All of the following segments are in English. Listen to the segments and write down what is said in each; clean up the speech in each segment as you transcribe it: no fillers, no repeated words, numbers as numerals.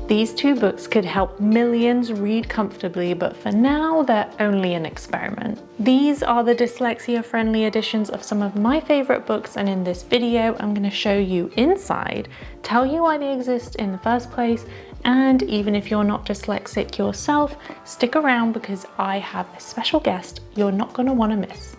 These 2 books could help millions read comfortably, but for now, they're only an experiment. These are the dyslexia-friendly editions of some of my favorite books, and in this video, I'm going to show you inside, tell you why they exist in the first place, and even if you're not dyslexic yourself, stick around because I have a special guest you're not going to want to miss.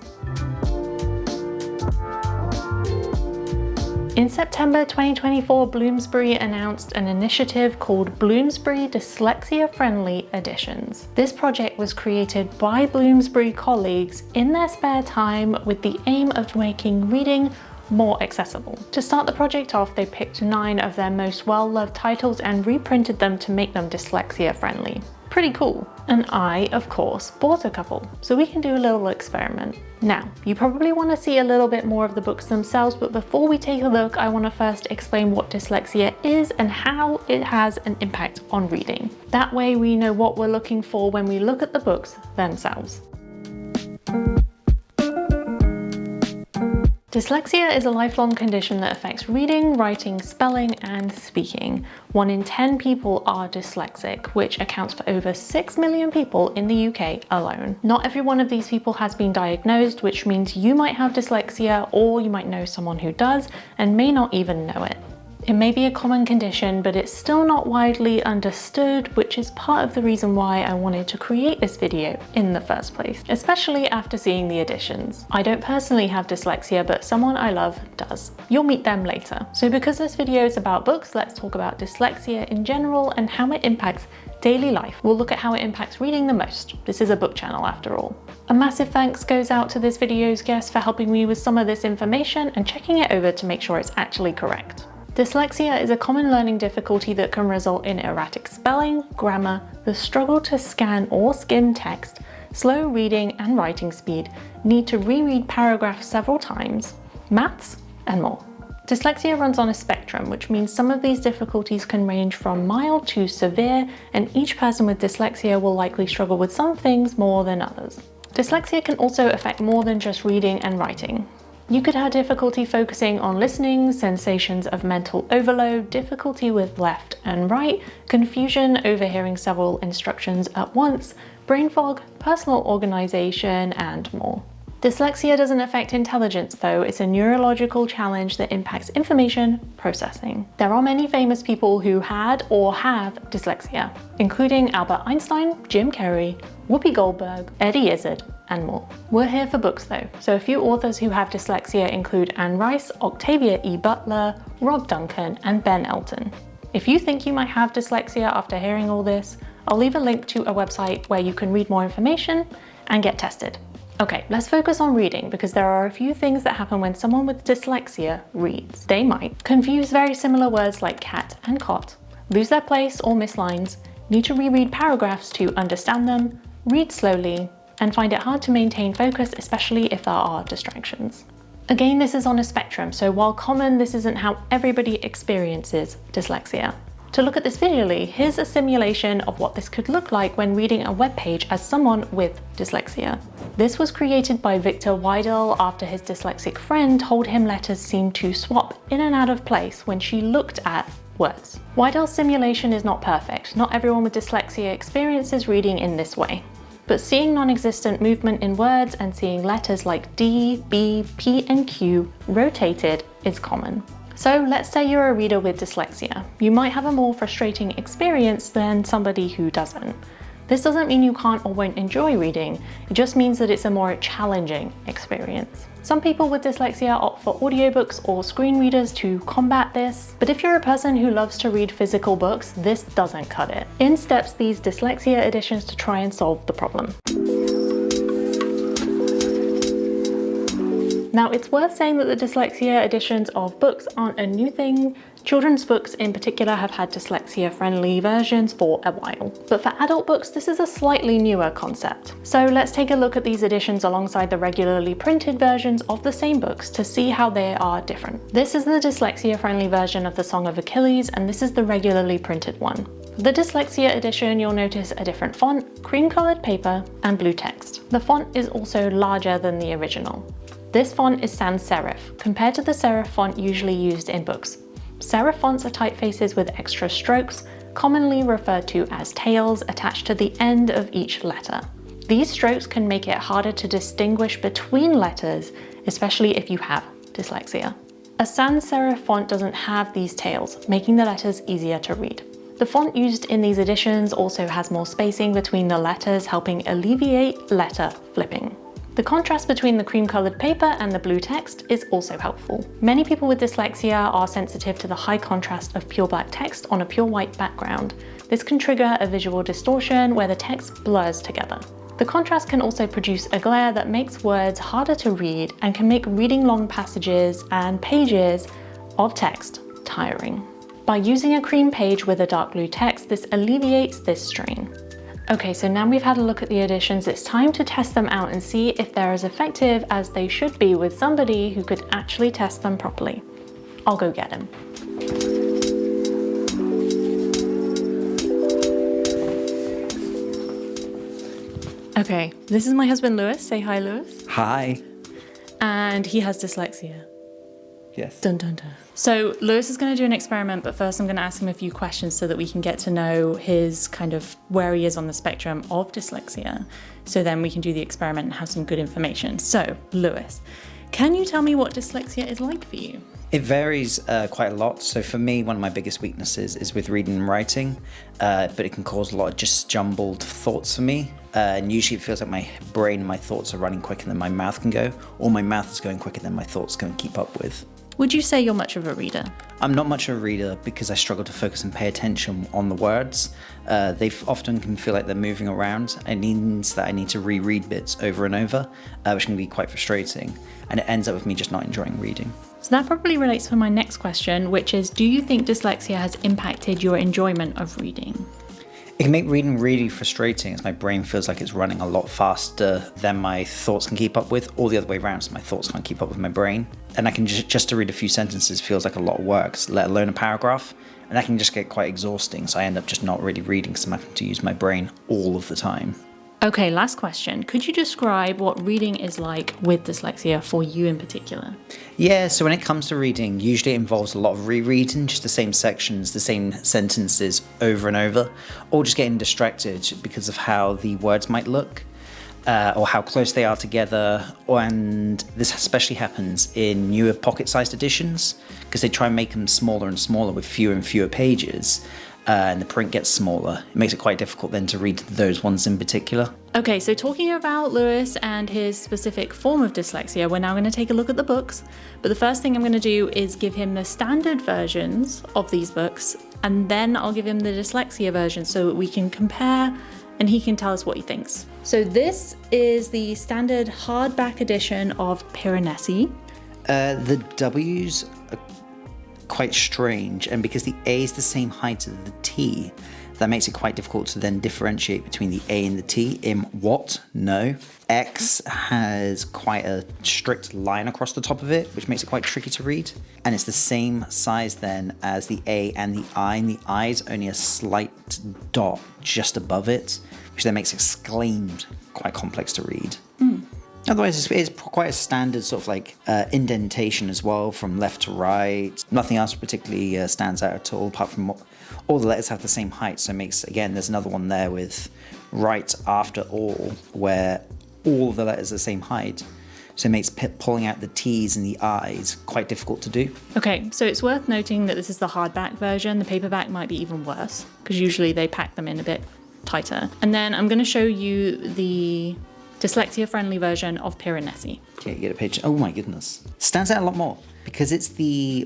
In September 2024, Bloomsbury announced an initiative called Bloomsbury Dyslexia-Friendly Editions. This project was created by Bloomsbury colleagues in their spare time with the aim of making reading more accessible. To start the project off, they picked 9 of their most well-loved titles and reprinted them to make them dyslexia-friendly. Pretty cool. And I, of course, bought a couple, so we can do a little experiment. Now, you probably want to see a little bit more of the books themselves, but before we take a look, I want to first explain what dyslexia is and how it has an impact on reading. That way we know what we're looking for when we look at the books themselves. Dyslexia is a lifelong condition that affects reading, writing, spelling, and speaking. 1 in 10 people are dyslexic, which accounts for over 6 million people in the UK alone. Not every one of these people has been diagnosed, which means you might have dyslexia or you might know someone who does and may not even know it. It may be a common condition, but it's still not widely understood, which is part of the reason why I wanted to create this video in the first place, especially after seeing the editions. I don't personally have dyslexia, but someone I love does. You'll meet them later. So because this video is about books, let's talk about dyslexia in general and how it impacts daily life. We'll look at how it impacts reading the most. This is a book channel after all. A massive thanks goes out to this video's guest for helping me with some of this information and checking it over to make sure it's actually correct. Dyslexia is a common learning difficulty that can result in erratic spelling, grammar, the struggle to scan or skim text, slow reading and writing speed, need to reread paragraphs several times, maths, and more. Dyslexia runs on a spectrum, which means some of these difficulties can range from mild to severe, and each person with dyslexia will likely struggle with some things more than others. Dyslexia can also affect more than just reading and writing. You could have difficulty focusing on listening, sensations of mental overload, difficulty with left and right, confusion over hearing several instructions at once, brain fog, personal organization, and more. Dyslexia doesn't affect intelligence though, it's a neurological challenge that impacts information processing. There are many famous people who had or have dyslexia, including Albert Einstein, Jim Carrey, Whoopi Goldberg, Eddie Izzard, and more. We're here for books though, so a few authors who have dyslexia include Anne Rice, Octavia E. Butler, Rob Duncan, and Ben Elton. If you think you might have dyslexia after hearing all this, I'll leave a link to a website where you can read more information and get tested. Okay, let's focus on reading because there are a few things that happen when someone with dyslexia reads. They might confuse very similar words like cat and cot, lose their place or miss lines, need to reread paragraphs to understand them, read slowly, and find it hard to maintain focus, especially if there are distractions. Again, this is on a spectrum, so while common, this isn't how everybody experiences dyslexia. To look at this visually, here's a simulation of what this could look like when reading a web page as someone with dyslexia. This was created by Victor Weidel after his dyslexic friend told him letters seemed to swap in and out of place when she looked at words. Weidel's simulation is not perfect. Not everyone with dyslexia experiences reading in this way. But seeing non-existent movement in words and seeing letters like D, B, P, and Q rotated is common. So let's say you're a reader with dyslexia. You might have a more frustrating experience than somebody who doesn't. This doesn't mean you can't or won't enjoy reading, it just means that it's a more challenging experience. Some people with dyslexia opt for audiobooks or screen readers to combat this, but if you're a person who loves to read physical books, this doesn't cut it. In steps these dyslexia editions to try and solve the problem. Now, it's worth saying that the dyslexia editions of books aren't a new thing. Children's books in particular have had dyslexia-friendly versions for a while. But for adult books, this is a slightly newer concept. So let's take a look at these editions alongside the regularly printed versions of the same books to see how they are different. This is the dyslexia-friendly version of The Song of Achilles, and this is the regularly printed one. For the dyslexia edition, you'll notice a different font, cream-colored paper, and blue text. The font is also larger than the original. This font is sans serif, compared to the serif font usually used in books. Serif fonts are typefaces with extra strokes, commonly referred to as tails attached to the end of each letter. These strokes can make it harder to distinguish between letters, especially if you have dyslexia. A sans serif font doesn't have these tails, making the letters easier to read. The font used in these editions also has more spacing between the letters, helping alleviate letter flipping. The contrast between the cream-colored paper and the blue text is also helpful. Many people with dyslexia are sensitive to the high contrast of pure black text on a pure white background. This can trigger a visual distortion where the text blurs together. The contrast can also produce a glare that makes words harder to read and can make reading long passages and pages of text tiring. By using a cream page with a dark blue text, this alleviates this strain. Okay, so now we've had a look at the editions, it's time to test them out and see if they're as effective as they should be with somebody who could actually test them properly. I'll go get him. Okay, this is my husband Lewis. Say hi, Lewis. Hi. And he has dyslexia. Yes. Dun dun dun. So Lewis is going to do an experiment, but first I'm going to ask him a few questions so that we can get to know his kind of where he is on the spectrum of dyslexia. So then we can do the experiment and have some good information. So Lewis, can you tell me what dyslexia is like for you? It varies quite a lot. So for me, one of my biggest weaknesses is with reading and writing, but it can cause a lot of just jumbled thoughts for me. And usually it feels like my brain and my thoughts are running quicker than my mouth can go, or my mouth is going quicker than my thoughts can keep up with. Would you say you're much of a reader? I'm not much of a reader because I struggle to focus and pay attention on the words. They often can feel like they're moving around. It means that I need to reread bits over and over, which can be quite frustrating. And it ends up with me just not enjoying reading. So that probably relates to my next question, which is, do you think dyslexia has impacted your enjoyment of reading? It can make reading really frustrating as my brain feels like it's running a lot faster than my thoughts can keep up with, or the other way around, so my thoughts can't keep up with my brain. And I can just to read a few sentences feels like a lot of work, let alone a paragraph. And that can just get quite exhausting, so I end up just not really reading because I'm having to use my brain all of the time. Okay, last question. Could you describe what reading is like with dyslexia for you in particular? Yeah, so when it comes to reading, usually it involves a lot of rereading, just the same sections, the same sentences over and over, or just getting distracted because of how the words might look, or how close they are together. And this especially happens in newer pocket-sized editions, because they try and make them smaller and smaller with fewer and fewer pages. And the print gets smaller. It makes it quite difficult then to read those ones in particular. Okay, so talking about Lewis and his specific form of dyslexia, we're now going to take a look at the books. But the first thing I'm going to do is give him the standard versions of these books, and then I'll give him the dyslexia version so that we can compare and he can tell us what he thinks. So this is the standard hardback edition of Piranesi. The W's are quite strange, and because the A is the same height as the T, that makes it quite difficult to then differentiate between the A and the T in what? No. X has quite a strict line across the top of it, which makes it quite tricky to read. And it's the same size then as the A and the I, and the I is only a slight dot just above it, which then makes exclaimed quite complex to read. Otherwise, it's quite a standard sort of like indentation as well, from left to right. Nothing else particularly stands out at all, apart from all the letters have the same height. So it makes, again, there's another one there with right after all, where all of the letters are the same height. So it makes pulling out the T's and the I's quite difficult to do. Okay, so it's worth noting that this is the hardback version. The paperback might be even worse, because usually they pack them in a bit tighter. And then I'm going to show you the dyslexia-friendly version of Piranesi. Okay, you get a page. Oh my goodness. Stands out a lot more because it's the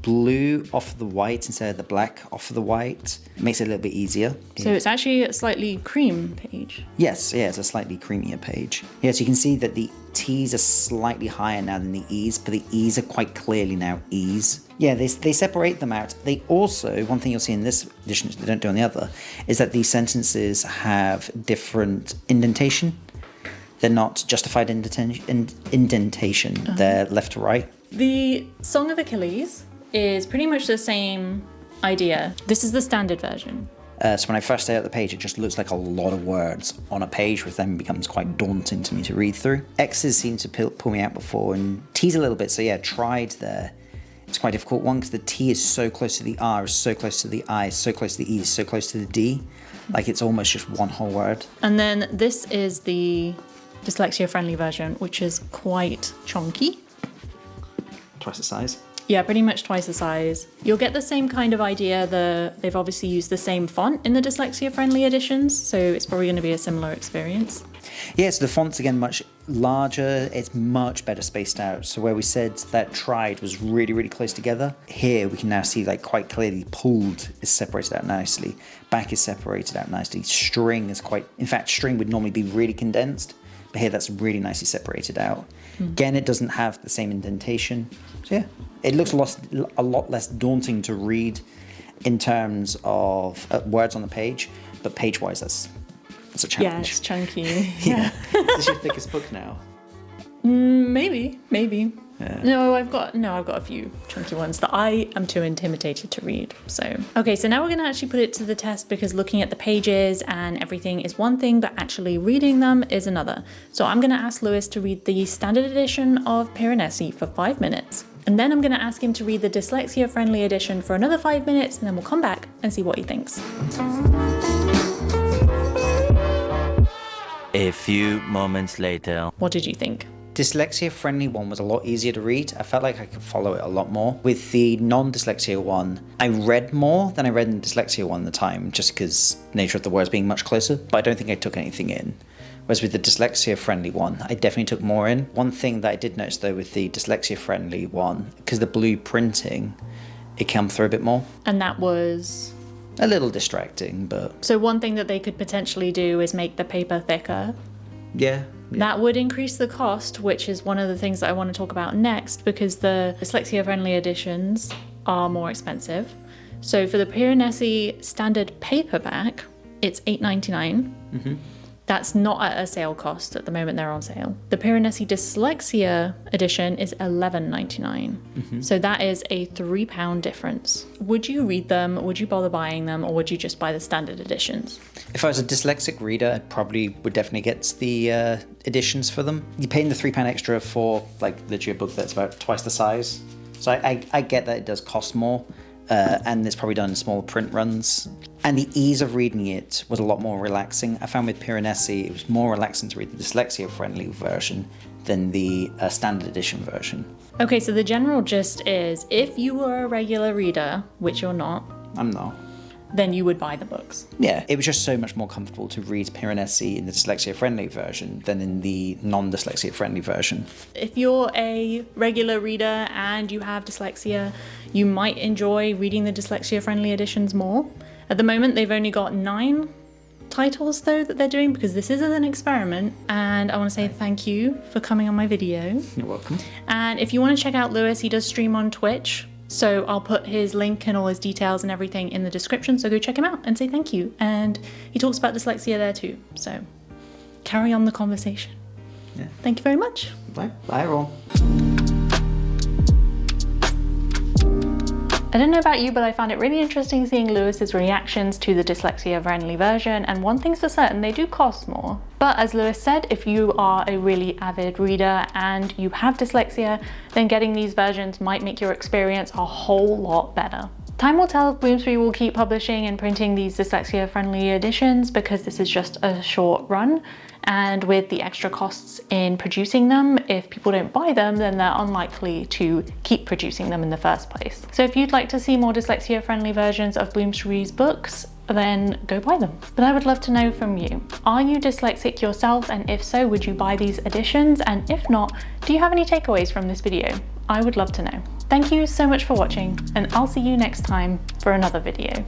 blue off of the white instead of the black off of the white. It makes it a little bit easier. So it's actually a slightly cream page. Yes, yeah, it's a slightly creamier page. Yeah, so you can see that the T's are slightly higher now than the E's, but the E's are quite clearly now E's. Yeah, they separate them out. They also, one thing you'll see in this edition they don't do on the other, is that these sentences have different indentation. They're not justified indentation. They're left to right. The Song of Achilles is pretty much the same idea. This is the standard version. So when I first stare at the page, it just looks like a lot of words on a page, which then becomes quite daunting to me to read through. X's seem to pull me out before, and T's a little bit, so yeah, tried there It's quite a difficult one because the T is so close to the R, is so close to the I, so close to the E, so close to the D. Like it's almost just one whole word. And then this is the dyslexia-friendly version, which is quite chunky. Twice the size. Yeah, pretty much twice the size. You'll get the same kind of idea. They've obviously used the same font in the dyslexia-friendly editions, so it's probably going to be a similar experience. Yeah, so the font's again much larger, it's much better spaced out. So where we said that tried was really, really close together, here we can now see like quite clearly pulled is separated out nicely, back is separated out nicely, string is quite, in fact string would normally be really condensed, but here that's really nicely separated out. Again, it doesn't have the same indentation, so yeah, it looks a lot less daunting to read in terms of words on the page, but page-wise that's a challenge. Yeah, it's chunky. Yeah. Is this your thickest book now? Maybe. Yeah. No, I've got a few chunky ones that I am too intimidated to read. So, okay, so now we're going to actually put it to the test because looking at the pages and everything is one thing, but actually reading them is another. So I'm going to ask Lewis to read the standard edition of Piranesi for 5 minutes. And then I'm going to ask him to read the dyslexia-friendly edition for another 5 minutes, and then we'll come back and see what he thinks. A few moments later. What did you think? Dyslexia-friendly one was a lot easier to read. I felt like I could follow it a lot more. With the non-dyslexia one, I read more than I read in the dyslexia one at the time, just because nature of the words being much closer, but I don't think I took anything in. Whereas with the dyslexia-friendly one, I definitely took more in. One thing that I did notice though with the dyslexia-friendly one, because the blue printing, it came through a bit more. And that was... a little distracting, but... So one thing that they could potentially do is make the paper thicker. Yeah. That would increase the cost, which is one of the things that I want to talk about next, because the dyslexia-friendly editions are more expensive. So for the Piranesi standard paperback, it's $8.99. Mm-hmm. That's not at a sale cost. At the moment, they're on sale. The Piranesi Dyslexia edition is $11.99. Mm-hmm. So that is a £3 difference. Would you read them? Would you bother buying them? Or would you just buy the standard editions? If I was a dyslexic reader, I probably would definitely get the editions for them. You're paying the £3 extra for like literally a book that's about twice the size. So I get that it does cost more. And it's probably done in smaller print runs. And the ease of reading it was a lot more relaxing. I found with Piranesi, it was more relaxing to read the dyslexia-friendly version than the standard edition version. Okay, so the general gist is, if you were a regular reader, which you're not, I'm not. then you would buy the books. Yeah, it was just so much more comfortable to read Piranesi in the dyslexia-friendly version than in the non-dyslexia-friendly version. If you're a regular reader and you have dyslexia, you might enjoy reading the dyslexia-friendly editions more. At the moment, they've only got 9 titles though that they're doing because this is an experiment, and I want to say thank you for coming on my video. You're welcome. And if you want to check out Lewis, he does stream on Twitch. So I'll put his link and all his details and everything in the description, so go check him out and say thank you. And he talks about dyslexia there too, so carry on the conversation. Yeah. Thank you very much. Bye. Bye, everyone. I don't know about you, but I found it really interesting seeing Lewis's reactions to the dyslexia-friendly version, and one thing's for certain, they do cost more. But as Lewis said, if you are a really avid reader and you have dyslexia, then getting these versions might make your experience a whole lot better. Time will tell if Bloomsbury will keep publishing and printing these dyslexia-friendly editions, because this is just a short run. And with the extra costs in producing them, if people don't buy them, then they're unlikely to keep producing them in the first place. So if you'd like to see more dyslexia-friendly versions of Bloomsbury's books, then go buy them. But I would love to know from you. Are you dyslexic yourself? And if so, would you buy these editions? And if not, do you have any takeaways from this video? I would love to know. Thank you so much for watching, and I'll see you next time for another video.